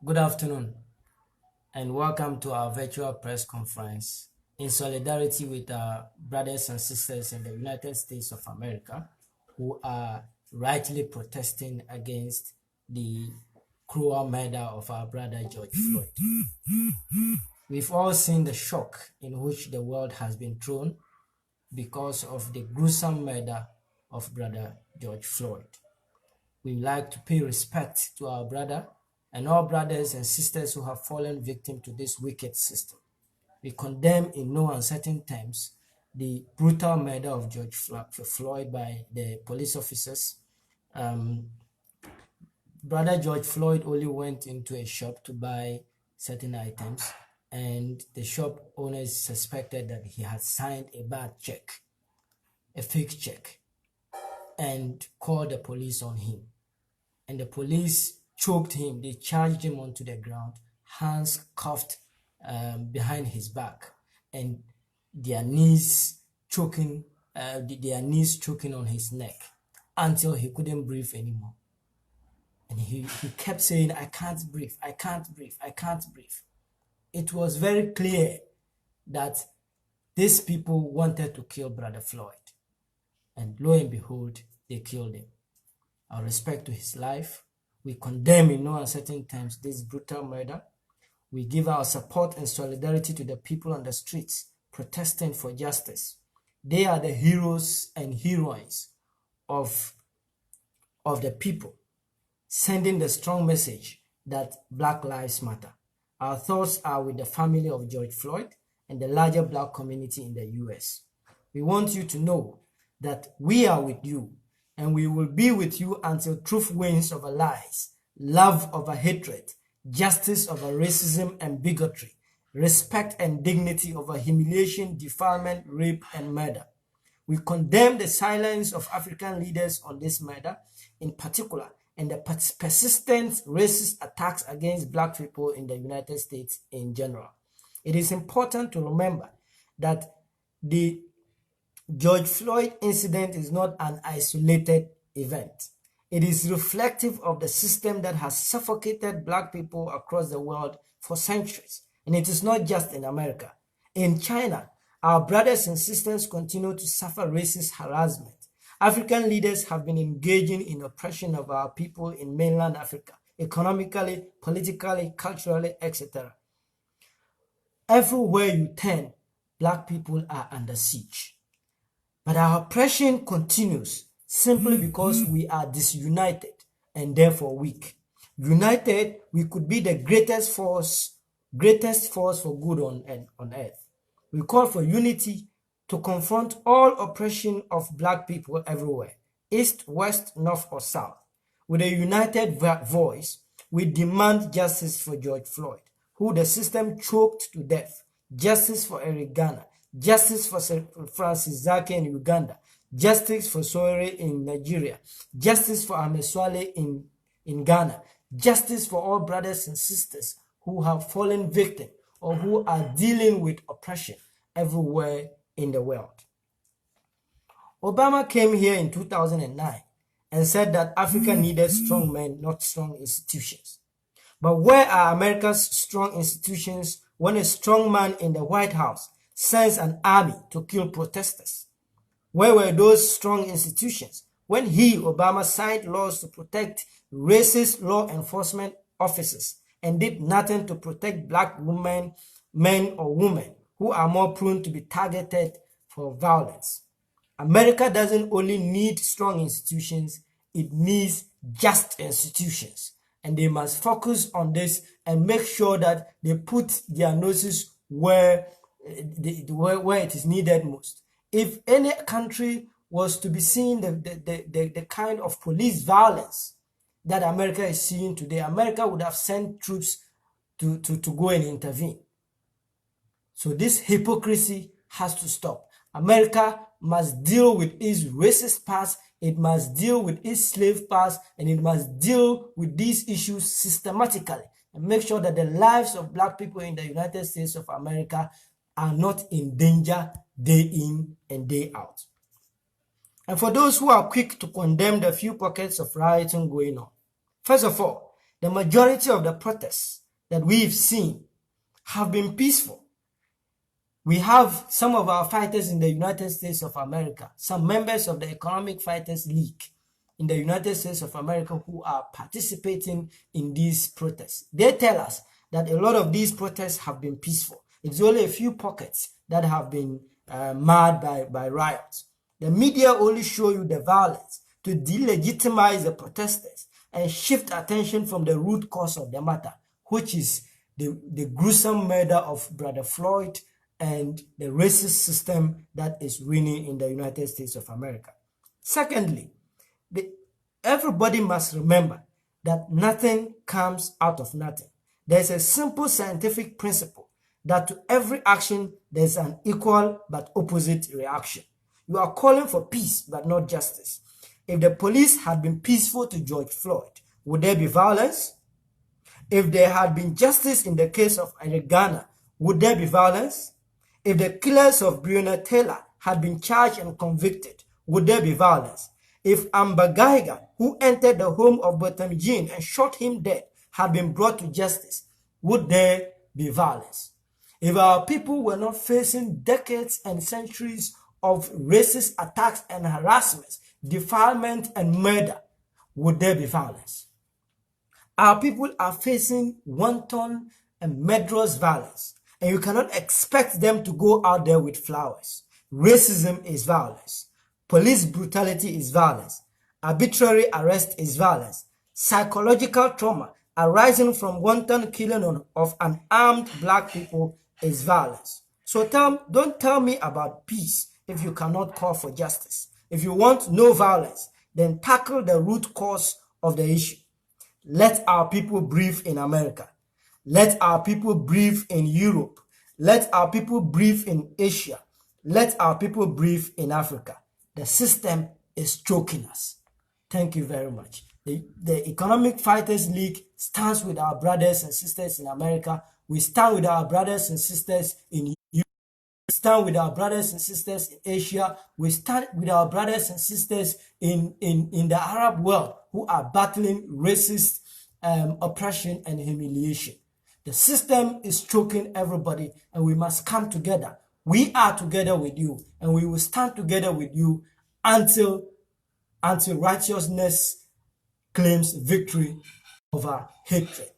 Good afternoon, and welcome to our virtual press conference in solidarity with our brothers and sisters in the United States of America who are rightly protesting against the cruel murder of our brother George Floyd. We've all seen the shock in which the world has been thrown because of the gruesome murder of brother George Floyd. We would like to pay respect to our brother and all brothers and sisters who have fallen victim to this wicked system. We condemn in no uncertain terms the brutal murder of George Floyd by the police officers. Brother George Floyd only went into a shop to buy certain items, and the shop owners suspected that he had signed a bad check, a fake check, and called the police on him. And the police choked him. They charged him onto the ground, hands cuffed behind his back, and their knees choking on his neck until he couldn't breathe anymore. And he kept saying, "I can't breathe, I can't breathe, I can't breathe." It was very clear that these people wanted to kill Brother Floyd. And lo and behold, they killed him. Our respect to his life. We condemn in no uncertain terms this brutal murder. We give our support and solidarity to the people on the streets protesting for justice. They are the heroes and heroines of the people, sending the strong message that Black Lives Matter. Our thoughts are with the family of George Floyd and the larger Black community in the US. We want you to know that we are with you, and we will be with you until truth wins over lies, love over hatred, justice over racism and bigotry, respect and dignity over humiliation, defilement, rape, and murder. We condemn the silence of African leaders on this murder in particular, and the persistent racist attacks against Black people in the United States in general. It is important to remember that the George Floyd incident is not an isolated event. It is reflective of the system that has suffocated Black people across the world for centuries. And it is not just in America. In China, our brothers and sisters continue to suffer racist harassment. African leaders have been engaging in oppression of our people in mainland Africa, economically, politically, culturally, etc. Everywhere you turn, Black people are under siege. But our oppression continues simply because we are disunited and therefore weak. United, we could be the greatest force for good on earth. We call for unity to confront all oppression of Black people everywhere, east, west, north, or south. With a united voice, we demand justice for George Floyd, who the system choked to death, justice for Eric Garner, justice for Francis Zaki in Uganda, justice for Soere in Nigeria, justice for Ameswale in Ghana, justice for all brothers and sisters who have fallen victim or who are dealing with oppression everywhere in the world. Obama came here in 2009 and said that Africa needed strong men, not strong institutions. But where are America's strong institutions when a strong man in the White House sends an army to kill protesters? Where were those strong institutions when he, Obama, signed laws to protect racist law enforcement officers and did nothing to protect Black women, men, or women who are more prone to be targeted for violence? America doesn't only need strong institutions, it needs just institutions. And they must focus on this and make sure that they put their noses where it is needed most. If any country was to be seeing the kind of police violence that America is seeing today, America would have sent troops to go and intervene. So this hypocrisy has to stop. America must deal with its racist past, it must deal with its slave past, and it must deal with these issues systematically and make sure that the lives of Black people in the United States of America are not in danger day in and day out. And for those who are quick to condemn the few pockets of rioting going on, first of all, The majority of the protests that we've seen have been peaceful. We have some of our fighters in the United States of America, some members of the Economic Fighters League in the United States of America who are participating in these protests. They tell us that a lot of these protests have been peaceful. It's only a few pockets that have been marred by riots. The media only show you the violence to delegitimize the protesters and shift attention from the root cause of the matter, which is the gruesome murder of Brother Floyd and the racist system that is reigning in the United States of America. Secondly, everybody must remember that nothing comes out of nothing. There's a simple scientific principle that to every action, there's an equal but opposite reaction. You are calling for peace, but not justice. If the police had been peaceful to George Floyd, would there be violence? If there had been justice in the case of Nkrumah, would there be violence? If the killers of Breonna Taylor had been charged and convicted, would there be violence? If Amber Geiger, who entered the home of Botham Jean and shot him dead, had been brought to justice, would there be violence? If our people were not facing decades and centuries of racist attacks and harassments, defilement and murder, would there be violence? Our people are facing wanton and murderous violence, and you cannot expect them to go out there with flowers. Racism is violence. Police brutality is violence. Arbitrary arrest is violence. Psychological trauma arising from wanton killing of unarmed black people is violence. So don't tell me about peace if you cannot call for justice. If you want no violence, then tackle the root cause of the issue. Let our people breathe in America. Let our people breathe in Europe. Let our people breathe in Asia. Let our people breathe in Africa. The system is choking us. Thank you very much. The Economic Fighters League stands with our brothers and sisters in America. We stand with our brothers and sisters in Europe. We stand with our brothers and sisters in Asia. We stand with our brothers and sisters in the Arab world who are battling racist oppression and humiliation. The system is choking everybody, and we must come together. We are together with you, and we will stand together with you until righteousness claims victory over hatred.